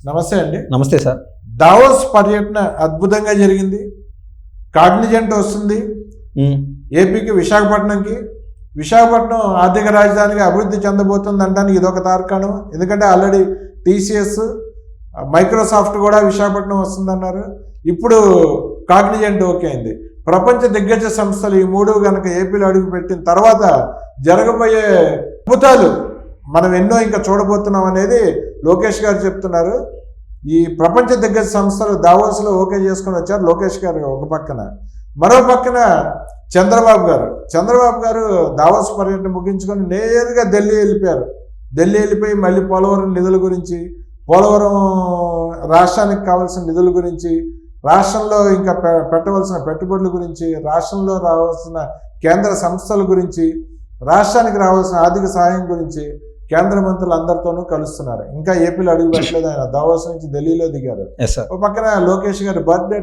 నమస్తే అండి. నమస్తే సార్. దావోస్ పర్యటన అద్భుతంగా జరిగింది. కాగ్నిజెంట్ వస్తుంది ఏపీకి, విశాఖపట్నం ఆర్థిక రాజధానిగా అభివృద్ధి చెందబోతుంది అనడానికి ఇదొక తార్కాణం. ఎందుకంటే ఆల్రెడీ టీసీఎస్, మైక్రోసాఫ్ట్ కూడా విశాఖపట్నం వస్తుందన్నారు. ఇప్పుడు కాగ్నిజెంట్ ఓకే అయింది. ప్రపంచ దిగ్గజ సంస్థలు ఈ మూడు కనుక ఏపీలో అడుగుపెట్టిన తర్వాత జరగబోయే అద్భుతాలు మనం ఎన్నో ఇంకా చూడబోతున్నాం అనేది లోకేష్ గారు చెప్తున్నారు. ఈ ప్రపంచ దిగ్గజ సంస్థలు దావోస్లో ఓకే చేసుకొని వచ్చారు లోకేష్ గారు ఒక పక్కన. మరో పక్కన చంద్రబాబు గారు దావోస్ పర్యటన ముగించుకొని నేరుగా ఢిల్లీ వెళ్ళిపోయి మళ్ళీ పోలవరం నిధుల గురించి, పోలవరం రాష్ట్రానికి కావాల్సిన నిధుల గురించి, రాష్ట్రంలో ఇంకా పెట్టవలసిన పెట్టుబడుల గురించి, రాష్ట్రంలో రావాల్సిన కేంద్ర సంస్థల గురించి, రాష్ట్రానికి రావాల్సిన ఆర్థిక సహాయం గురించి కేంద్ర మంత్రులు అందరితోనూ కలుస్తున్నారు. ఇంకా ఏపీలో అడుగు పెట్టలేదు ఆయన. దావోస్ నుంచి ఢిల్లీలో దిగారు. ఒక పక్కన లోకేష్ గారి బర్త్డే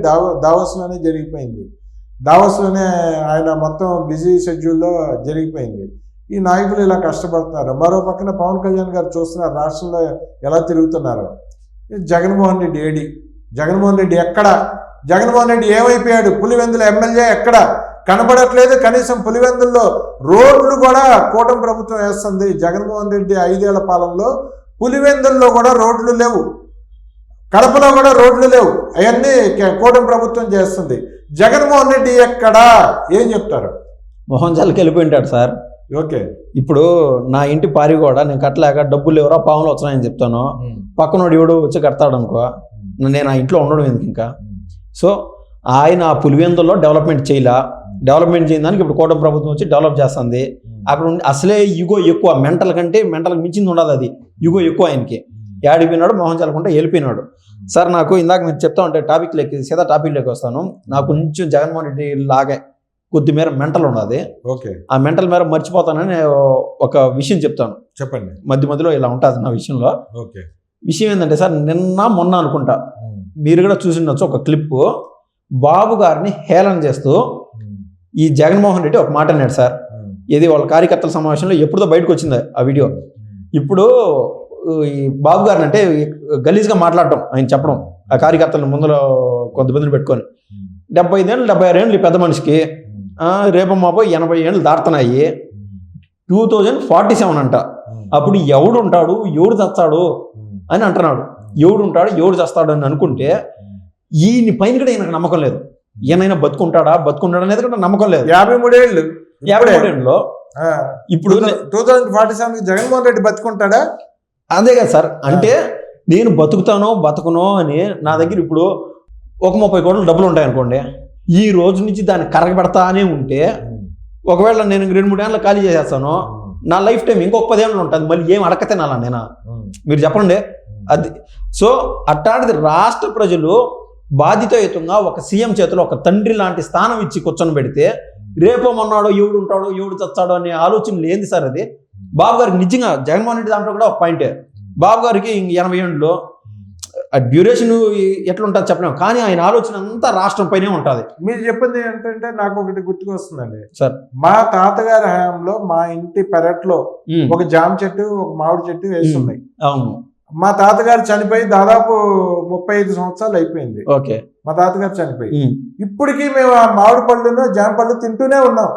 దావోస్లోనే జరిగిపోయింది. దావోస్లోనే ఆయన మొత్తం బిజీ షెడ్యూల్లో జరిగిపోయింది. ఈ నాయకులు ఇలా కష్టపడుతున్నారు. మరో పక్కన పవన్ కళ్యాణ్ గారు చూస్తున్నారు రాష్ట్రంలో ఎలా తిరుగుతున్నారు. జగన్మోహన్ రెడ్డి ఎక్కడ? జగన్మోహన్ రెడ్డి ఏమైపోయాడు? పులివెందుల ఎమ్మెల్యే ఎక్కడ కనబడట్లేదు. కనీసం పులివెందుల్లో రోడ్లు కూడా కూటమి ప్రభుత్వం వేస్తుంది. జగన్మోహన్ రెడ్డి 5 ఏళ్ల పాలనలో పులివెందుల్లో కూడా రోడ్లు లేవు, కడపలో కూడా రోడ్లు లేవు. అవన్నీ కూటమి ప్రభుత్వం చేస్తుంది. జగన్మోహన్ రెడ్డి ఎక్కడా? ఏం చెప్తారు? మొహం జల్లకి వెళ్ళిపోయింటాడు సార్. ఓకే, ఇప్పుడు నా ఇంటి పారి కూడా నేను కట్టలేక డబ్బులు ఎవరో పాములు వచ్చాయని చెప్తాను. పక్కనోడు ఎవడు వచ్చి కడతాడు అనుకో, నేను ఆ ఇంట్లో ఉండడం ఎందుకు ఇంకా? సో ఆయన ఆ పులివెందుల్లో డెవలప్మెంట్ చేయడానికి ఇప్పుడు కూటమి ప్రభుత్వం వచ్చి డెవలప్ చేస్తుంది. అక్కడ అసలే యుగో ఎక్కువ, మెంటల్ మించింది ఉండదు. అది యుగో ఎక్కువ ఆయనకి. ఏడిపోయినాడు, మొహం చల్లకుండా వెళ్ళిపోయినాడు. సార్ నాకు ఇందాక మీరు చెప్తా ఉంటే టాపిక్లోకి వస్తాను. నాకు కొంచెం జగన్మోహన్ రెడ్డి లాగే కొద్దిమేర మెంటల్ ఉన్నది. ఓకే, ఆ మెంటల్ మేర మర్చిపోతానని ఒక విషయం చెప్తాను. చెప్పండి. మధ్యలో ఇలా ఉంటుంది నా విషయంలో. ఓకే, విషయం ఏంటంటే సార్, మొన్న అనుకుంటా మీరు కూడా చూసిండొచ్చు ఒక క్లిప్పు. బాబు గారిని హేళన చేస్తూ ఈ జగన్మోహన్ రెడ్డి ఒక మాట అన్నాడు సార్. ఇది వాళ్ళ కార్యకర్తల సమావేశంలో ఎప్పుడుదో బయటకు వచ్చింది ఆ వీడియో. ఇప్పుడు ఈ బాబు గారిని అంటే గలీజ్గా మాట్లాడటం, ఆయన చెప్పడం ఆ కార్యకర్తలను ముందులో కొంతమందిని పెట్టుకొని 75 ఏళ్ళు 76 ఏళ్ళు పెద్ద మనిషికి, రేపు మాపో 80 ఏళ్ళు దాటుతున్నాయి, 2047 అంట. అప్పుడు ఎవడు ఉంటాడు, ఎవడు చస్తాడు అని అంటున్నాడు. ఎవడు ఉంటాడు, ఎవడు చస్తాడు అని అనుకుంటే ఈయన పైన కూడా ఈయనకు నమ్మకం లేదు. ఈయనైనా బతుకుంటాడా అనేది కూడా నమ్మకం లేదు. 53 ఏళ్ళు ఇప్పుడు 2047 జగన్మోహన్ రెడ్డి బతుకుంటాడా? అదే కదా సార్. అంటే నేను బతుకును అని నా దగ్గర ఇప్పుడు ఒక 30 కోట్ల డబ్బులు ఉంటాయి అనుకోండి. ఈ రోజు నుంచి దాన్ని కరగబెడతానే ఉంటే ఒకవేళ నేను 2-3 ఏళ్ళు ఖాళీ చేసేస్తాను, నా లైఫ్ టైం ఇంకొక 10 ఏళ్ళు ఉంటుంది. మళ్ళీ ఏం అడక తినాలా నేను? మీరు చెప్పండి. అది సో అట్లాంటిది రాష్ట్ర ప్రజలు బాధ్యతాయుతంగా ఒక సీఎం చేతిలో ఒక తండ్రి లాంటి స్థానం ఇచ్చి కూర్చొని పెడితే రేపో మొన్నాడో ఎవడు ఉంటాడో ఎవడు చచ్చాడో అనే ఆలోచన లేని సార్ అది. బాబు గారికి నిజంగా జగన్మోహన్ రెడ్డి దాంట్లో కూడా ఒక పాయింటే. బాబు గారికి 80 ఏళ్ళు డ్యూరేషన్ ఎట్లుంటుంది చెప్పలేము, కానీ ఆయన ఆలోచన అంతా రాష్ట్రం పైనే ఉంటుంది. మీరు చెప్పింది ఏంటంటే నాకు ఒకటి గుర్తుకు వస్తుందండి సార్. మా తాతగారి హయాంలో మా ఇంటి పెరట్లో ఒక జామ చెట్టు, ఒక మామిడి చెట్టు వేస్తున్నాయి. అవును, మా తాతగారు చనిపోయి దాదాపు 35 సంవత్సరాలు అయిపోయింది. ఓకే, మా తాతగారు చనిపోయి ఇప్పటికీ మేము ఆ మామిడి పళ్ళును జామ పళ్ళు తింటూనే ఉన్నాం.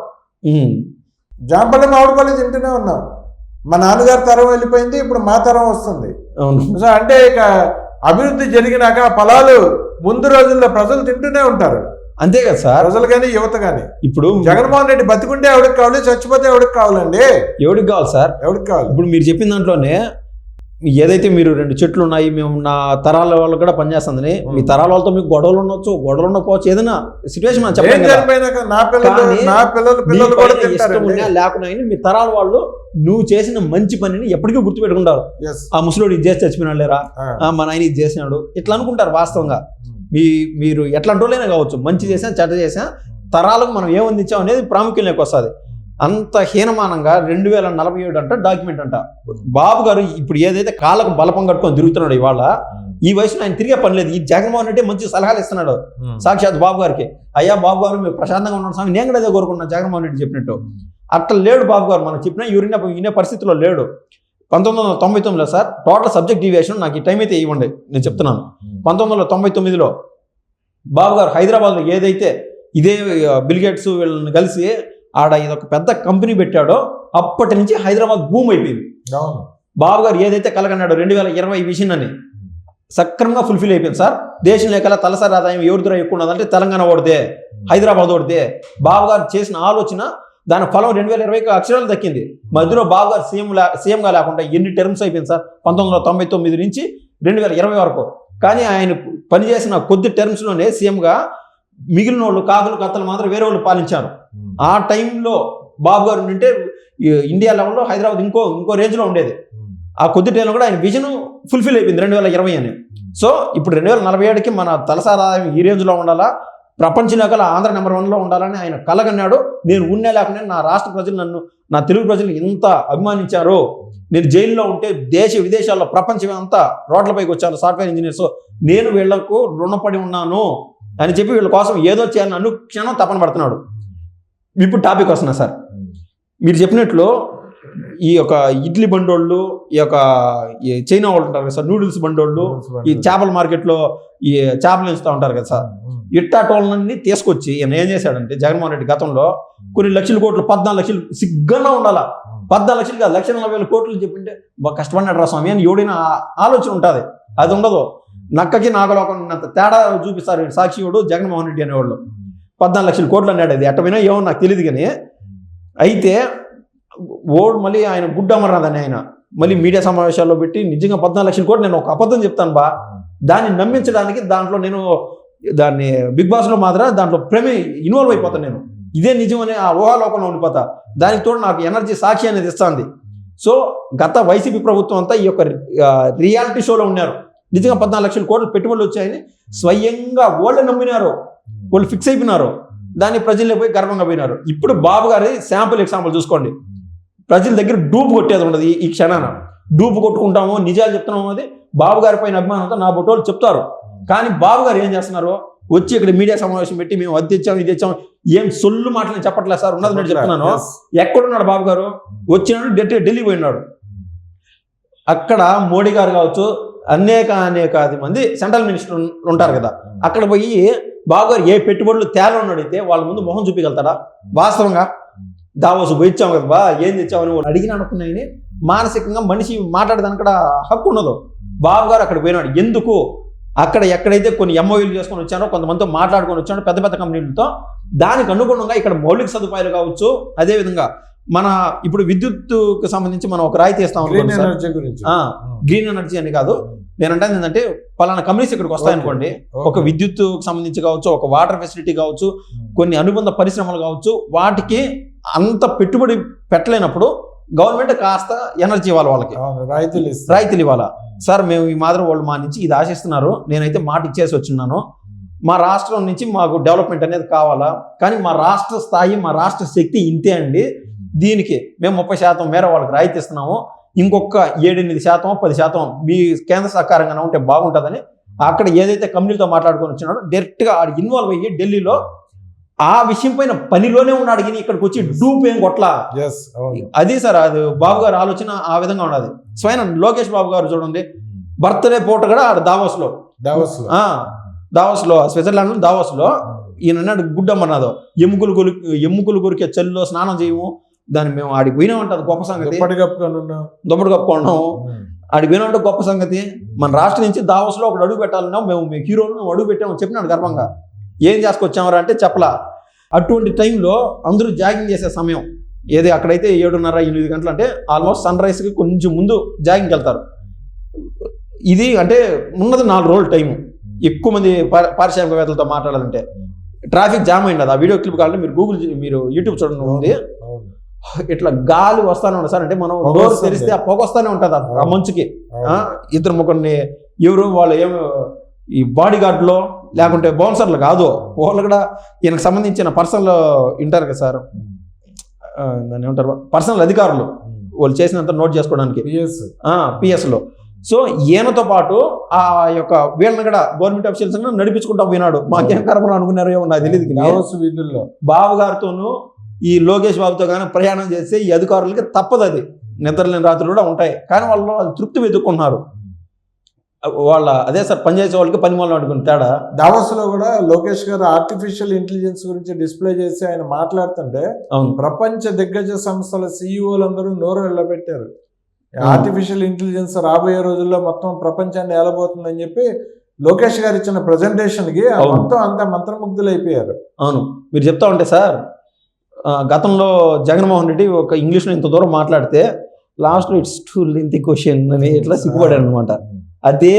మామిడి పళ్ళు తింటూనే ఉన్నాం. మా నాన్నగారి తరం వెళ్ళిపోయింది, ఇప్పుడు మా తరం వస్తుంది. సో అంటే ఇక అభివృద్ధి జరిగినాక ఫలాలు ముందు రోజుల్లో ప్రజలు తింటూనే ఉంటారు. అంతే కదా సార్. ప్రజలు కానీ యువత కానీ. ఇప్పుడు జగన్మోహన్ రెడ్డి బతికుంటే ఎవరికి కావాలి, చచ్చిపోతే ఎవరికి కావాలండి? ఎవరికి కావాలి సార్? ఎవరికి కావాలి? ఇప్పుడు మీరు చెప్పిన దాంట్లోనే ఏదైతే మీరు 2 చెట్లు ఉన్నాయి, మేము నా తరాల వాళ్ళు కూడా పనిచేస్తుందని, మీ తరాల వాళ్ళతో మీకు గొడవలు ఉండొచ్చు, గొడవలు ఉండకపోవచ్చు, ఏదైనా సిచ్యువేషన్ మనం చెప్పలేం. లేకున్నా మీ తరాల వాళ్ళు నువ్వు చేసిన మంచి పనిని ఎప్పటికీ గుర్తుపెట్టుకుంటారు. ఆ ముసలోడు ఇది చేసి చచ్చిపోయినాడు లేరా, మా నాయన ఇది చేసినాడు, ఇట్లా అనుకుంటారు. వాస్తవంగా మీరు ఎట్లాంటి వాళ్ళైనా కావచ్చు, మంచి చేసినా చెడ్డ చేసినా తరాలకు మనం ఏమందించాం అనేది ప్రాముఖ్యంలోకి వస్తుంది. అంత హీనమానంగా 2047 అంట డాక్యుమెంట్ అంట. బాబు గారు ఇప్పుడు ఏదైతే కాళ్ళకు బలపం కట్టుకొని తిరుగుతున్నాడు ఇవాళ, ఈ వయసులో ఆయన తిరిగే పని లేదు. ఈ జగన్మోహన్ రెడ్డి మంచి సలహాలు ఇస్తున్నాడు సాక్షాత్ బాబు గారికి. అయ్యా బాబు గారు మీరు ప్రశాంతంగా ఉన్నాడు స్వామి, నేను కూడా అదే కోరుకున్నాను జగన్మోహన్ రెడ్డి చెప్పినట్టు. అట్లా లేడు బాబు గారు. మనం చెప్పినా ఈయన పరిస్థితిలో లేడు. 1999లో సార్ టోటల్ సబ్జెక్ట్ డీవియేషన్ నాకు ఈ టైం అయితే ఇవ్వండి నేను చెప్తున్నాను. 1999లో బాబు గారు హైదరాబాద్లో ఏదైతే ఇదే బిల్ గేట్స్ వీళ్ళని కలిసి ఆడ ఇదొక పెద్ద కంపెనీ పెట్టాడో అప్పటి నుంచి హైదరాబాద్ బూమ్ అయిపోయింది. బాబు గారు ఏదైతే కలగన్నాడో 2020 విజన్ అని సక్రమంగా ఫుల్ఫిల్ అయిపోయింది సార్. దేశంలో కల తలసరి ఆదాయం ఎవరి ద్వారా ఎక్కువ ఉన్నదంటే తెలంగాణ ఓడితే, హైదరాబాద్ ఓడితే. బాబు గారు చేసిన ఆలోచన దాని ఫలం 2020కి అక్షరాలు దక్కింది. మధ్యలో బాబు గారు సీఎంగా లేకుండా ఎన్ని టర్మ్స్ అయిపోయింది సార్ 1999 నుంచి 2020 వరకు. కానీ ఆయన పనిచేసిన కొద్ది టర్మ్స్లోనే సీఎంగా మిగిలిన వాళ్ళు కాకులు కత్తలు మాత్రం వేరే వాళ్ళు పాలించారు. ఆ టైంలో బాబు గారు ఉంటే ఇండియా లెవెల్లో హైదరాబాద్ ఇంకో రేంజ్లో ఉండేది. ఆ కొద్ది టైంలో కూడా ఆయన విజన్ ఫుల్ఫిల్ అయిపోయింది 2020 అని. సో ఇప్పుడు 2047కి మన తలసరి ఆదాయం ఈ రేంజ్లో ఉండాలా, ప్రపంచంలో కల ఆంధ్ర నెంబర్ 1లో ఉండాలని ఆయన కలగన్నాడు. నేను ఉన్నా లేకుండా నా రాష్ట్ర ప్రజలు నన్ను, నా తెలుగు ప్రజలు ఇంత అభిమానించారు. నేను జైల్లో ఉంటే దేశ విదేశాల్లో ప్రపంచం అంతా రోడ్లపైకి వచ్చారు సాఫ్ట్వేర్ ఇంజనీర్స్. నేను వీళ్లకు రుణపడి ఉన్నాను అని చెప్పి వీళ్ళ కోసం ఏదో చేయాలని అనుక్షణం తపన పడుతున్నాడు. ఇప్పుడు టాపిక్ వస్తున్నా సార్, మీరు చెప్పినట్లు ఈ యొక్క ఇడ్లీ బండోళ్ళు, ఈ యొక్క చైనా వాళ్ళు ఉంటారు కదా సార్, నూడిల్స్ బండోళ్ళు, ఈ చేపల మార్కెట్లో ఈ చేపలు ఇస్తూ ఉంటారు కదా సార్, ఇట్టాటోళ్ళని తీసుకొచ్చి ఈయన ఏం చేశాడంటే జగన్మోహన్ రెడ్డి గతంలో కొన్ని లక్షల కోట్లు, 14 లక్షలు సిగ్గుగా ఉండాలా, 14 లక్షలు కాదు 1,40,000 కోట్లు చెప్పింటే బాగా కష్టపడినాడు రా స్వామి అని ఎవడైనా ఆలోచన ఉంటుంది. అది ఉండదు. నక్కకి నాగలోకం తేడా చూపిస్తారు సాక్షివాడు జగన్మోహన్ రెడ్డి అనేవాళ్ళు. 14 లక్షల కోట్లు అన్నాడు. అది ఎట్టపోయినా ఏమో నాకు తెలియదు. కానీ అయితే ఓడు మళ్ళీ ఆయన గుడ్ అమర్నాథని ఆయన మళ్ళీ మీడియా సమావేశాల్లో పెట్టి నిజంగా 14 లక్షల కోట్లు నేను ఒక అబద్ధం చెప్తాను బా, దాన్ని నమ్మించడానికి దాంట్లో నేను దాన్ని బిగ్ బాస్లో మాత్రం దాంట్లో ఇన్వాల్వ్ అయిపోతాను. నేను ఇదే నిజం అనే ఆ ఊహాలోకంలో ఉండిపోతా. దానికి తోడు నాకు ఎనర్జీ సాక్షి అనేది ఇస్తుంది. సో గత వైసీపీ ప్రభుత్వం అంతా ఈ యొక్క రియాలిటీ షోలో ఉన్నారు. నిజంగా 14 లక్షల కోట్లు పెట్టుబడులు వచ్చాయని స్వయంగా వాళ్ళు నమ్మినారు, వాళ్ళు ఫిక్స్ అయిపోయినారు. దాన్ని ప్రజల్లో పోయి గర్వంగా పోయినారు. ఇప్పుడు బాబు గారి శాంపుల్ ఎగ్జాంపుల్ చూసుకోండి. ప్రజల దగ్గర డూపు కొట్టేది ఉండదు. ఈ క్షణాన డూపు కొట్టుకుంటాము, నిజాలు చెప్తున్నాము అనేది బాబు గారి పైన అభిమానంతో నా బొట్టోళ్ళు చెప్తారు. కానీ బాబు గారు ఏం చేస్తున్నారు, వచ్చి ఇక్కడ మీడియా సమావేశం పెట్టి మేము అది తెచ్చాము ఇది తెచ్చాము, ఏం సొల్లు మాటలు చెప్పట్లేదు సార్. ఉన్నది నేను చెప్తున్నాను. ఎక్కడున్నాడు బాబు గారు? వచ్చినాడు ఢిల్లీ పోయినాడు. అక్కడ మోడీ గారు కావచ్చు, అనేక మంది సెంట్రల్ మినిస్టర్ ఉంటారు కదా, అక్కడ పోయి బాబు గారు ఏ పెట్టుబడులు తేలన్నాడు అయితే వాళ్ళ ముందు మొహం చూపించగలుగుతాడా? వాస్తవంగా దావోసు పోయి ఇచ్చాము కదా బా, ఏం తెచ్చామని వాళ్ళు అడిగిన అనుకున్నాయని మానసికంగా మనిషి మాట్లాడేదానికి కూడా హక్కు ఉండదు. బాబు గారు అక్కడ పోయినాడు. ఎందుకు? అక్కడ ఎక్కడైతే కొన్ని ఎంఓయూలు చేసుకొని వచ్చారో, కొంతమందితో మాట్లాడుకొని వచ్చాడో పెద్ద పెద్ద కంపెనీలతో, దానికి అనుగుణంగా ఇక్కడ మౌలిక సదుపాయాలు కావచ్చు, అదేవిధంగా మన ఇప్పుడు విద్యుత్తుకు సంబంధించి మనం ఒక రాయితీ ఇస్తాం. గ్రీన్ ఎనర్జీ అని కాదు, నేనంటే ఏంటంటే పలానా కంపెనీస్ ఇక్కడికి వస్తాయనుకోండి, ఒక విద్యుత్తుకు సంబంధించి కావచ్చు, ఒక వాటర్ ఫెసిలిటీ కావచ్చు, కొన్ని అనుబంధ పరిశ్రమలు కావచ్చు, వాటికి అంత పెట్టుబడి పెట్టలేనప్పుడు గవర్నమెంట్ కాస్త ఎనర్జీ ఇవ్వాలి, వాళ్ళకి రాయితీలు ఇవ్వాలా. సార్ మేము ఈ మాదిరి వాళ్ళు మా నుంచి ఇది ఆశిస్తున్నారు, నేనైతే మాట ఇచ్చేసి వచ్చిన్నాను, మా రాష్ట్రం నుంచి మాకు డెవలప్మెంట్ అనేది కావాలా, కానీ మా రాష్ట్ర స్థాయి, మా రాష్ట్ర శక్తి ఇంతే అండి, దీనికి మేము 30% మేర వాళ్ళకి రాయితీ ఇస్తున్నాము, ఇంకొక 7-8%, 10% మీ కేంద్ర సహకారంగా ఉంటే బాగుంటుందని అక్కడ ఏదైతే కంపెనీలతో మాట్లాడుకొని వచ్చినాడో డైరెక్ట్గా ఆడు ఇన్వాల్వ్ అయ్యి ఢిల్లీలో ఆ విషయం పైన పనిలోనే ఉన్నాడు. కానీ ఇక్కడికి వచ్చి డూప్ ఏం కొట్లా. అది సార్, అది బాబు గారు ఆలోచన ఆ విధంగా ఉన్నది. స్వయం లోకేష్ బాబు గారు చూడండి, బర్త్డే పూట కూడా ఆడ దావోస్లో స్విట్జర్లాండ్ దావోస్లో ఈయన అన్నాడు గుడ్ అమర్నాథ్, ఎముకలు కొరికే చలిలో స్నానం చేయము, దాన్ని మేము ఆడికి పోయినామంటే గొప్ప సంగతి, దుప్పటి కప్పుకున్నాము, ఆడికి పోయినామంటే గొప్ప సంగతి. మన రాష్ట్రం నుంచి దావోస్లో ఒకటి అడుగు పెట్టాలన్నా మేము హీరోలు అడుగు పెట్టామని చెప్పినాడు గర్వంగా. ఏం చేసుకొచ్చామరా అంటే చెప్పలా. అటువంటి టైంలో అందరూ జాగింగ్ చేసే సమయం ఏది, అక్కడైతే 7:30-8 గంటలు అంటే ఆల్మోస్ట్ సన్ రైజ్కి కొంచెం ముందు జాగింగ్కి వెళ్తారు. ఇది అంటే ఉన్నది 4 రోజుల టైము. ఎక్కువ మంది పారిశ్రామికవేత్తలతో మాట్లాడాలంటే ట్రాఫిక్ జామ్ అయింది. ఆ వీడియో క్లిప్ కావాలంటే మీరు యూట్యూబ్ చూడండి ఉంది. ఇట్లా గాలి వస్తానే ఉంటుంది సార్. అంటే మనం డోర్ తెరిస్తే ఆ పొగ వస్తానే ఉంటుంది ఆ మంచుకి. ఇద్దరు ముగ్గురిని ఎవరు వాళ్ళు ఏమో ఈ బాడీ గార్డ్లో లేకుంటే బౌన్సర్లు కాదు, వాళ్ళు కూడా ఈయనకు సంబంధించిన పర్సనల్ ఉంటారు కదా సార్, దాన్ని ఏమంటారు, పర్సనల్ అధికారులు, వాళ్ళు చేసినంత నోట్ చేసుకోవడానికి పిఎస్లో. సో ఈయనతో పాటు ఆ యొక్క వీళ్ళని కూడా గవర్నమెంట్ అఫీషియల్స్ నడిపించుకుంటా పోయినాడు. మాకేం కర్మలు అనుకున్నారో ఏమో నాకు తెలియదు. బాబు గారితోనూ ఈ లోకేష్ బాబుతో కానీ ప్రయాణం చేస్తే ఈ అధికారులకి తప్పదు. అది నిద్రలేని రాత్రులు కూడా ఉంటాయి, కానీ వాళ్ళు అది తృప్తి వెతుక్కున్నారు. వాళ్ళ అదే సార్ పనిచేసే వాళ్ళకి పని వాళ్ళు అడుగుని తేడా. దావోస్లో కూడా లోకేష్ గారు ఆర్టిఫిషియల్ ఇంటెలిజెన్స్ గురించి డిస్ప్లే చేసి ఆయన మాట్లాడుతుంటే అవును ప్రపంచ దిగ్గజ సంస్థల సీఈఓలందరూ నోరు వెళ్ళబెట్టారు. ఆర్టిఫిషియల్ ఇంటెలిజెన్స్ రాబోయే రోజుల్లో మొత్తం ప్రపంచాన్ని ఏలబోతుందని చెప్పి లోకేష్ గారు ఇచ్చిన ప్రజెంటేషన్కి మొత్తం అంతా మంత్రముగ్ధులు అయిపోయారు. అవును, మీరు చెప్తా ఉంటే సార్ గతంలో జగన్మోహన్ రెడ్డి ఒక ఇంగ్లీష్లో ఇంత దూరం మాట్లాడితే లాస్ట్లో ఇట్స్ టూ లెంతీ క్వశ్చన్ అని ఇట్లా సిగ్గుపడాడు అనమాట. అదే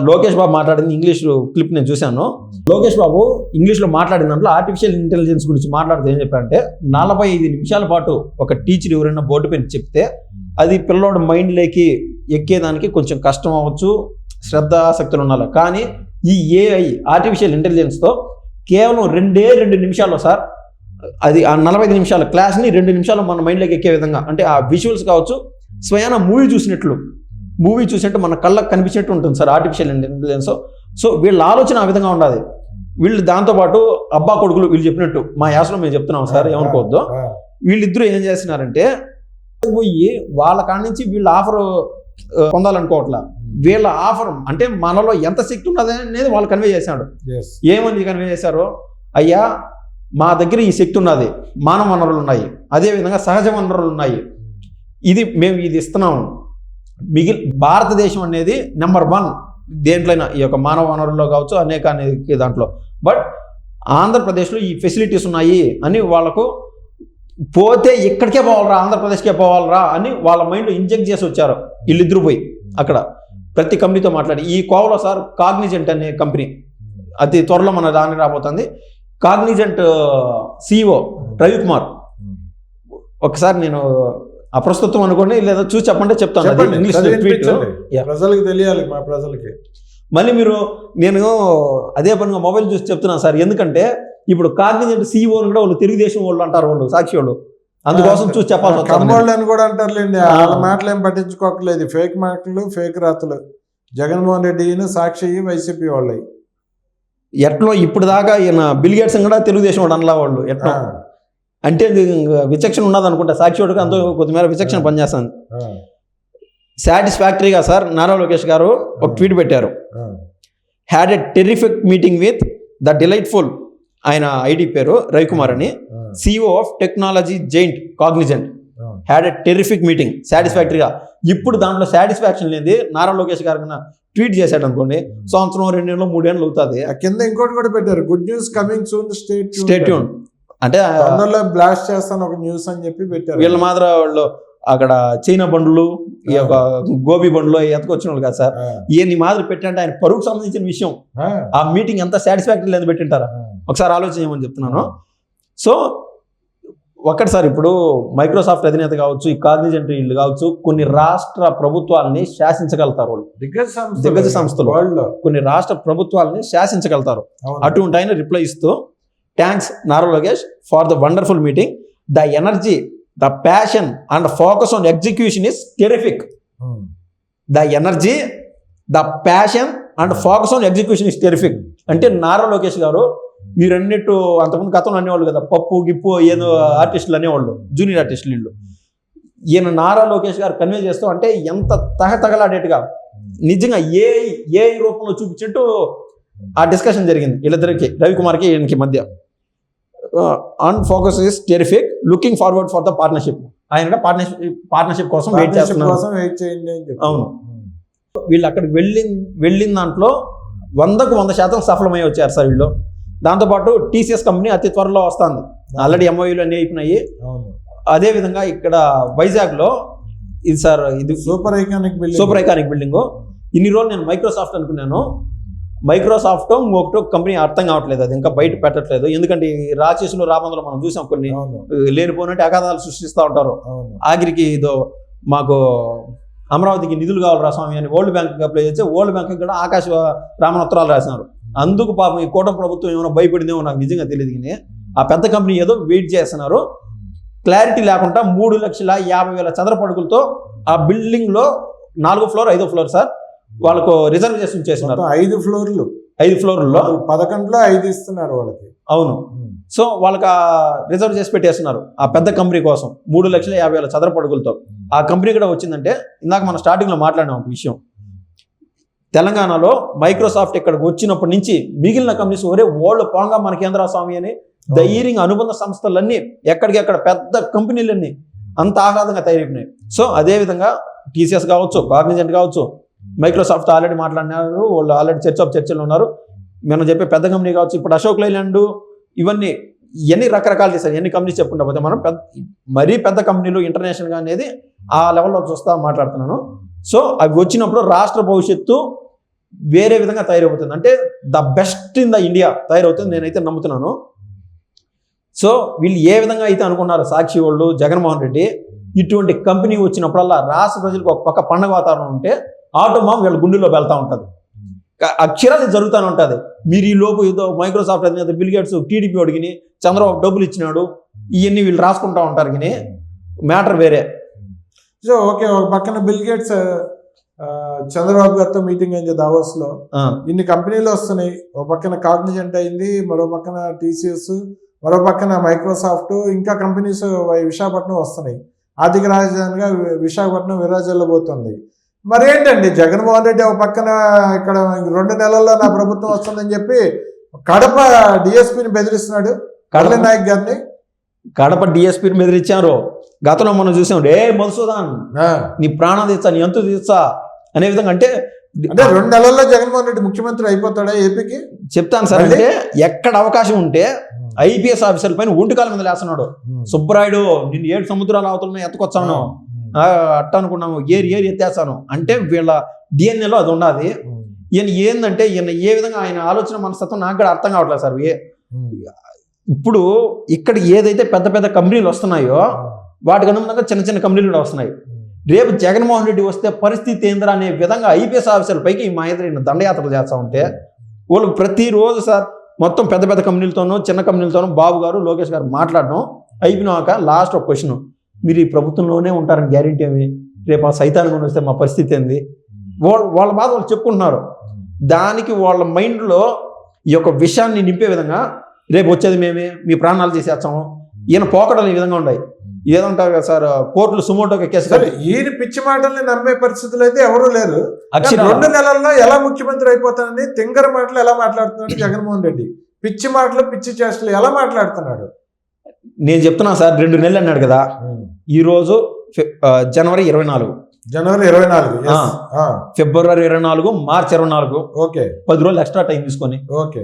లోకేష్ బాబు మాట్లాడింది ఇంగ్లీష్ క్లిప్ నేను చూశాను. లోకేష్ బాబు ఇంగ్లీష్లో మాట్లాడిన దాంట్లో ఆర్టిఫిషియల్ ఇంటెలిజెన్స్ గురించి మాట్లాడితే ఏం చెప్పారంటే 45 నిమిషాల పాటు ఒక టీచర్ ఎవరైనా బోర్డు పైన చెప్తే అది పిల్లోడు మైండ్లోకి ఎక్కేదానికి కొంచెం కష్టం అవ్వచ్చు, శ్రద్ధాసక్తులు ఉండాలి. కానీ ఈ ఏఐ ఆర్టిఫిషియల్ ఇంటెలిజెన్స్తో కేవలం 2 నిమిషాల్లో సార్ అది ఆ 45 నిమిషాల క్లాస్ని 2 నిమిషాలు మన మైండ్లోకి ఎక్కే విధంగా, అంటే ఆ విజువల్స్ కావచ్చు, స్వయాన మూవీ చూసినట్టు మన కళ్ళకు కనిపించినట్టు ఉంటుంది సార్ ఆర్టిఫిషియల్ ఇంటెలిజెన్స్. సో వీళ్ళ ఆలోచన ఆ విధంగా ఉండాలి. వీళ్ళు దాంతోపాటు అబ్బా కొడుకులు వీళ్ళు చెప్పినట్టు మా యాసలో మేము చెప్తున్నాం సార్, ఏమనుకోవద్దు. వీళ్ళిద్దరూ ఏం చేస్తున్నారంటే పోయి వాళ్ళ కాడి నుంచి వీళ్ళ ఆఫర్ పొందాలనుకోవట్లా. వీళ్ళ ఆఫర్ అంటే మనలో ఎంత శక్తి ఉన్నది అనేది వాళ్ళు కన్వే చేశాడు. ఏమని కన్వే చేశారు? అయ్యా మా దగ్గర ఈ శక్తి ఉన్నది, మానవ వనరులు ఉన్నాయి, అదేవిధంగా సహజ వనరులు ఉన్నాయి, మేము ఇది ఇస్తున్నాము. భారతదేశం అనేది నెంబర్ 1 దేంట్లైనా, ఈ యొక్క మానవ వనరుల్లో కావచ్చు అనేక దాంట్లో. బట్ ఆంధ్రప్రదేశ్లో ఈ ఫెసిలిటీస్ ఉన్నాయి అని వాళ్ళకు పోతే ఇక్కడికే పోవాలరా, ఆంధ్రప్రదేశ్కే పోవాలరా అని వాళ్ళ మైండ్లో ఇంజెక్ట్ చేసి వచ్చారు వీళ్ళిద్దరు పోయి అక్కడ ప్రతి కంపెనీతో మాట్లాడి. ఈ కోవలో సార్ కాగ్నిజెంట్ అనే కంపెనీ అతి త్వరలో మన దానికి రాబోతుంది. కాగ్నిజెంట్ CEO రవికుమార్, ఒకసారి నేను అప్రస్తుతం అనుకోండి లేదా చూసి చెప్పంటే చెప్తాను, ఇంగ్లీష్ ట్వీట్ ప్రజలకు తెలియాలి, మా ప్రజలకి. మళ్ళీ నేను అదే పనిగా మొబైల్ చూసి చెప్తున్నాను సార్, ఎందుకంటే ఇప్పుడు కాగ్నిజెంట్ CEO కూడా వాళ్ళు తెలుగుదేశం వాళ్ళు అంటారు, వాళ్ళు సాక్షి వాళ్ళు, అందుకోసం చూసి చెప్పాల్సి కమ్మోళ్ళు అని కూడా అంటారులేండి. వాళ్ళ మాటలు ఏం పట్టించుకోకలేదు, ఫేక్ మాటలు ఫేక్ రాతలు. జగన్మోహన్ రెడ్డి సాక్షి వైసీపీ వాళ్ళు ఎట్లో ఇప్పుడు దాకా ఈయన బిల్ గేట్స్ కూడా తెలుగుదేశం వాడు అనలా వాళ్ళు ఎట్లా అంటే విచక్షణ ఉన్నది అనుకుంటా, సాక్షి వాడికి అంత కొద్దిమేర విచక్షణ పనిచేస్తాను. సాటిస్ఫాక్టరీగా సార్ నారా లోకేష్ గారు ఒక ట్వీట్ పెట్టారు. Had a terrific meeting with the delightful, ఆయన ఐడి పేరు రవికుమార్ అని, CEO of technology giant Cognizant, had a terrific meeting. సాటిస్ఫాక్టరీగా. ఇప్పుడు దాంట్లో సాటిస్ఫాక్షన్ లేని నారా లోకేష్ గారు కన్నా ట్వీట్ చేశాడు అనుకోండి, సంవత్సరం 2 ఏళ్ళు 3 ఏళ్ళు అవుతుంది. కింద ఇంకోటి కూడా పెట్టారు, good news coming soon, stay tune. అంటే బ్లాస్ట్ చేస్తాను ఒక న్యూస్ అని చెప్పి పెట్టారు. వీళ్ళ మాత్రం వాళ్ళు అక్కడ చైనా బండ్లు, ఈ యొక్క గోబీ బండ్లు ఎత్తుకొచ్చిన వాళ్ళు కాదు సార్. ఈయన మాదిరి పెట్టంటే ఆయన పరువుకు సంబంధించిన విషయం. ఆ మీటింగ్ ఎంత సాటిస్ఫాక్టరీ లేదు పెట్టింటారా, ఒకసారి ఆలోచన చేయమని చెప్తున్నాను. సో ఒక్కటి సార్, ఇప్పుడు మైక్రోసాఫ్ట్ అధినేత కావచ్చు, ఈ కాగ్నిజెంట్ వీళ్ళు కావచ్చు, కొన్ని రాష్ట్ర ప్రభుత్వాలని శాసించగలుగుతారు వాళ్ళు. దిగ్గజ సంస్థలు కొన్ని రాష్ట్ర ప్రభుత్వాలని శాసించగలుగుతారు. అటువంటి ఆయన రిప్లై ఇస్తూ, thanks Nara Lokesh for the wonderful meeting, the energy, the passion and focus on execution is terrific. The energy, the passion and focus on execution is terrific. అంటే నారా లోకేష్ గారు మీరు అన్నట్టు అంతకుముందు గతంలో అనేవాళ్ళు కదా, పప్పు గిప్పు ఏదో ఆర్టిస్టులు అనేవాళ్ళు, జూనియర్ ఆర్టిస్టులు వీళ్ళు. ఈయన నారా లోకేష్ గారు కన్వే చేస్తూ అంటే ఎంత తగలాడేట్టుగా నిజంగా ఏ రూపంలో చూపించినట్టు ఆ డిస్కషన్ జరిగింది వీళ్ళిద్దరికి, రవికుమార్కి ఈయనకి మధ్య. On focus is terrific, looking forward for the partnership. ఆయన పార్ట్నర్షిప్ కోసం వెయిట్ చేస్తున్నారు. అవును, వీళ్ళు అక్కడికి వెళ్ళిన దాంట్లో 100% సఫలమై వచ్చారు సార్ వీళ్ళు. దాంతోపాటు TCS కంపెనీ అతి త్వరలో వస్తుంది, ఆల్రెడీ MOUలు అన్నీ అయిపోయినాయి. అదేవిధంగా ఇక్కడ వైజాగ్లో ఇది సార్, ఇది సూపర్ ఐకానిక్ బిల్డింగ్. ఇన్ని రోజులు నేను మైక్రోసాఫ్ట్ అనుకున్నాను, మైక్రోసాఫ్ట్ ఇంకొకటో కంపెనీ అర్థం కావట్లేదు, అది ఇంకా బయట పెట్టట్లేదు. ఎందుకంటే రాక్షసులు రాబందులు మనం చూసాం, కొన్ని లేనిపోయినట్టు అగాధాలు సృష్టిస్తూ ఉంటారు. ఆఖరికి ఇదో మాకు అమరావతికి నిధులు కావాలి స్వామి అని వరల్డ్ బ్యాంక్కి అప్లై చేస్తే వరల్డ్ బ్యాంక్కి కూడా ఆకాశ రామనోత్తరాలు రాసినారు. అందుకు పాపం ఈ కూటమి ప్రభుత్వం ఏమైనా భయపడిందేమో నాకు నిజంగా తెలియదు. కానీ ఆ పెద్ద కంపెనీ ఏదో వెయిట్ చేస్తున్నారు, క్లారిటీ లేకుండా 3,50,000 చదరపు అడుగులతో ఆ బిల్డింగ్లో 4వ ఫ్లోర్ 5వ ఫ్లోర్ సార్ వాళ్ళకు రిజర్వేషన్ చేస్తున్నారు. 5 ఫ్లోర్లు 5 ఫ్లోర్లో. 11లో 5 ఇస్తున్నారు వాళ్ళకి. అవును. సో వాళ్ళకి రిజర్వ్ చేసి పెట్టేస్తున్నారు ఆ పెద్ద కంపెనీ కోసం 3,50,000 చదరపు అడుగులతో. ఆ కంపెనీ కూడా వచ్చిందంటే ఇందాక మనం స్టార్టింగ్లో మాట్లాడినాం ఒక విషయం. తెలంగాణలో మైక్రోసాఫ్ట్ ఇక్కడికి వచ్చినప్పటి నుంచి మిగిలిన కంపెనీస్ ఒరే ఓళ్ళు పోంగా మన కేంద్ర స్వామి అని ధైర్యంగా అనుబంధ సంస్థలన్నీ ఎక్కడికెక్కడ పెద్ద కంపెనీలన్నీ అంత ఆహ్లాదంగా తయారైపోయినాయి. సో అదేవిధంగా టీసీఎస్ కావచ్చు, కాగ్నిజెంట్ కావచ్చు, మైక్రోసాఫ్ట్ ఆల్రెడీ మాట్లాడినారు, వాళ్ళు ఆల్రెడీ చర్చలో ఉన్నారు. మనం చెప్పే పెద్ద కంపెనీ కావచ్చు, ఇప్పుడు అశోక్ లైలాండ్, ఇవన్నీ ఎన్ని రకరకాలు చేశారు, ఎన్ని కంపెనీస్ చెప్పుకుంటా పోతే మనం మరీ పెద్ద కంపెనీలు ఇంటర్నేషనల్గా అనేది ఆ లెవెల్లో చూస్తా మాట్లాడుతున్నాను. సో అవి వచ్చినప్పుడు రాష్ట్ర భవిష్యత్తు వేరే విధంగా తయారవుతుంది. అంటే the best in the India తయారవుతుంది నేనైతే నమ్ముతున్నాను. సో వీళ్ళు ఏ విధంగా అయితే అనుకున్నారు సాక్షి వాళ్ళు, జగన్మోహన్ రెడ్డి, ఇటువంటి కంపెనీ వచ్చినప్పుడల్లా రాష్ట్ర ప్రజలకు ఒక పక్క పండగ వాతావరణం ఉంటే ఆటోమామ్ వీళ్ళ గుండెల్లో వెళ్తూ ఉంటుంది. అక్షరాలు జరుగుతూనే ఉంటుంది. మీరు ఈ లోపు ఏదో మైక్రోసాఫ్ట్ అధినేత బిల్ గేట్స్ టీడీపీ అడిగిని చంద్రబాబు డబ్బులు ఇచ్చినాడు ఇవన్నీ వీళ్ళు రాసుకుంటూ ఉంటారు. కానీ మ్యాటర్ వేరే. సో ఓకే, ఒక పక్కన బిల్ గేట్స్ చంద్రబాబు గారితో మీటింగ్ అయింది దావోస్లో. ఇన్ని కంపెనీలు వస్తున్నాయి. ఒక పక్కన కాగ్నిజెంట్ అయింది, మరో పక్కన టీసీఎస్, మరో పక్కన మైక్రోసాఫ్ట్, ఇంకా కంపెనీస్ విశాఖపట్నం వస్తున్నాయి. ఆర్థిక రాజధానిగా విశాఖపట్నం విరాజిల్లబోతుంది. మరి ఏంటండి జగన్మోహన్ రెడ్డి ఒక పక్కన ఇక్కడ 2 నెలల్లో నా ప్రభుత్వం వస్తుందని చెప్పి కడప డిఎస్పీని బెదిరిస్తున్నాడు, కడల నాయక్ గారిని. కడప డిఎస్పీని బెదిరించారు. గతంలో మనం చూసాం, రే మధుసూదన్ నీ ప్రాణం తీర్చా, నీ ఎంతో తీర్చా అనే విధంగా. అంటే 2 నెలల్లో జగన్మోహన్ రెడ్డి ముఖ్యమంత్రి అయిపోతాడా ఏపీకి? చెప్తాను సార్. అంటే ఎక్కడ అవకాశం ఉంటే ఐపీఎస్ ఆఫీసర్ల పైన ఒంటికాల మీద లేస్తున్నాడు. సుబ్బరాయుడు నిన్ను 7 సముద్రాల అవతలనే ఎత్తుకొచ్చాను అట్ట అనుకున్నాము, ఏరి ఎత్తేస్తాను అంటే వీళ్ళ డిఎన్ఏలో అది ఉన్నది. ఈయన ఏంటంటే ఈయన ఏ విధంగా ఆయన ఆలోచన మనస్తత్వం నాకు కూడా అర్థం కావట్లేదు సార్. ఇప్పుడు ఇక్కడ ఏదైతే పెద్ద పెద్ద కంపెనీలు వస్తున్నాయో వాటికి అనుగుణంగా చిన్న చిన్న కంపెనీలు కూడా వస్తున్నాయి. రేపు జగన్మోహన్ రెడ్డి వస్తే పరిస్థితి ఏంద్రా అనే విధంగా ఐపీఎస్ ఆఫీసర్ల పైకి మా ఇద్దరు దండయాత్రలు చేస్తూ ఉంటే వాళ్ళు ప్రతిరోజు సార్ మొత్తం పెద్ద పెద్ద కంపెనీలతోనూ చిన్న కంపెనీలతోనూ బాబు గారు లోకేష్ గారు మాట్లాడడం అయిపోయినాక లాస్ట్ ఒక క్వశ్చన్, మీరు ఈ ప్రభుత్వంలోనే ఉంటారని గ్యారెంటీ ఏమి? రేపు ఆ సైతాన్ని కొని వస్తే మా పరిస్థితి ఏంది? వాళ్ళ బాధ వాళ్ళు చెప్పుకుంటున్నారు. దానికి వాళ్ళ మైండ్లో ఈ యొక్క విషయాన్ని నింపే విధంగా రేపు వచ్చేది మేమే, మీ ప్రాణాలు చేసేస్తాము, ఈయన పోకడలు ఈ విధంగా ఉన్నాయి. ఏదంటారు కదా సార్, కోర్టులు సుమోటోకి కేసు. ఈయన పిచ్చి మాటల్ని నమ్మే పరిస్థితులు అయితే ఎవరూ లేరు. 2 నెలల్లో ఎలా ముఖ్యమంత్రి అయిపోతానని తింగర మాటలు ఎలా మాట్లాడుతున్నాడు జగన్మోహన్ రెడ్డి? పిచ్చి మాటలు, పిచ్చి చేష్టలు ఎలా మాట్లాడుతున్నాడు? నేను చెప్తున్నా సార్, 2 నెలలు అన్నాడు కదా. ఈరోజు జనవరి 24, ఫిబ్రవరి 24, మార్చి 24, ఓకే, 10 రోజులు ఎక్స్ట్రా టైం తీసుకొని ఓకే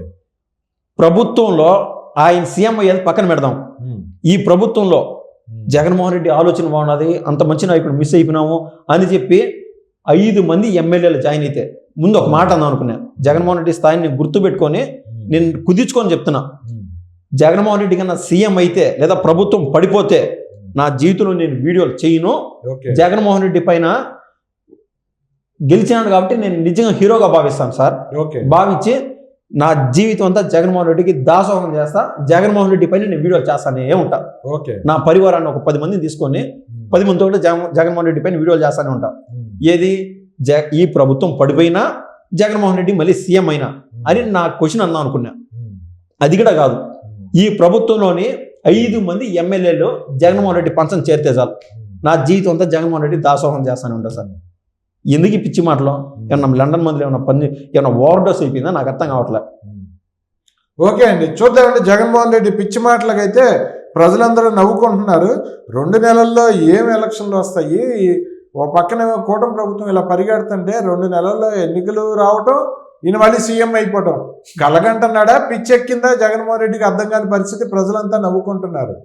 ప్రభుత్వంలో ఆయన సీఎం అయ్యేది పక్కన పెడదాం. ఈ ప్రభుత్వంలో జగన్మోహన్ రెడ్డి ఆలోచన బాగున్నది, అంత మంచి నాయకుడు మిస్ అయిపోయినాము అని చెప్పి 5 మంది ఎమ్మెల్యేలు జాయిన్ అయితే ముందు ఒక మాట అందాం అనుకున్నా. జగన్మోహన్ రెడ్డి స్థాయిని నేను గుర్తుపెట్టుకొని నేను కుదించుకొని చెప్తున్నా, జగన్మోహన్ రెడ్డి కన్నా సీఎం అయితే లేదా ప్రభుత్వం పడిపోతే నా జీవితంలో నేను వీడియోలు చేయను. జగన్మోహన్ రెడ్డి పైన గెలిచినాడు కాబట్టి నేను నిజంగా హీరోగా భావిస్తాను సార్. భావించి నా జీవితం అంతా జగన్మోహన్ రెడ్డికి దాసోహం చేస్తా. జగన్మోహన్ రెడ్డి పైన నేను వీడియోలు చేస్తానే ఉంటా. నా పరివారాన్ని ఒక 10 మందిని తీసుకొని 10 మందితో కూడా జగన్మోహన్ రెడ్డి పైన వీడియోలు చేస్తానే ఉంటా. ఏది ఈ ప్రభుత్వం పడిపోయినా జగన్మోహన్ రెడ్డి మళ్ళీ సీఎం అయినా అని నా క్వశ్చన్ అందాం అనుకున్నా. అది కూడా కాదు, ఈ ప్రభుత్వంలోని 5 మంది ఎమ్మెల్యేలు జగన్మోహన్ రెడ్డి పంచం చేరితే చాలు నా జీవితం అంతా జగన్మోహన్ రెడ్డి దాసోహం చేస్తానే ఉంటా సార్. ఎందుకు ఈ పిచ్చి మాటలో? ఏమన్నా లండన్ మందులు ఏమన్నా ఓవర్ డోస్ అయిపోయిందా? నాకు అర్థం కావట్లేదు. ఓకే అండి, చూద్దామండి. జగన్మోహన్ రెడ్డి పిచ్చి మాటలకైతే ప్రజలందరూ నవ్వుకుంటున్నారు. 2 నెలల్లో ఏం ఎలక్షన్లు వస్తాయి? ఓ పక్కన కూటమి ప్రభుత్వం ఇలా పరిగెడుతుంటే 2 నెలల్లో ఎన్నికలు రావటం, ఈయన మళ్ళీ సీఎం అయిపోవటం కలగంటున్నాడా, పిచ్చెక్కిందా జగన్మోహన్ రెడ్డికి అర్థం కాని పరిస్థితి. ప్రజలంతా నవ్వుకుంటున్నారు.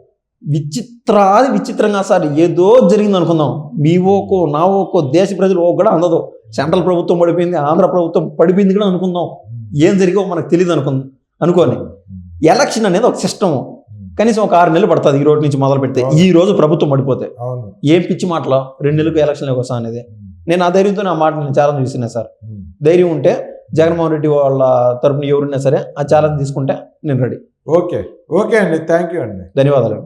విచిత్రంగా సార్ ఏదో జరిగింది అనుకుందాం. మీ ఓకో నా ఓకో దేశ ప్రజలు ఓ కూడా అందదు. సెంట్రల్ ప్రభుత్వం పడిపోయింది, ఆంధ్ర ప్రభుత్వం పడిపోయింది కూడా అనుకుందాం. ఏం జరిగో మనకు తెలియదు అనుకోని ఎలక్షన్ అనేది ఒక సిస్టము. కనీసం ఒక 6 నెలలు పడుతుంది ఈ రోజు నుంచి మొదలు పెడితే. ఈ రోజు ప్రభుత్వం పడిపోతే ఏం పిచ్చి మాటలో 2 నెలలకు ఎలక్షన్లకు వస్తా అనేది. నేను ఆ ధైర్యంతో నా మాట నేను ఛాలెంజ్ చూసినా సార్. ధైర్యం ఉంటే జగన్మోహన్ రెడ్డి వాళ్ళ తరపున ఎవరున్నా సరే ఆ ఛాలెంజ్ తీసుకుంటే నేను రెడీ. ఓకే అండి, థ్యాంక్ యూ అండి, ధన్యవాదాలు.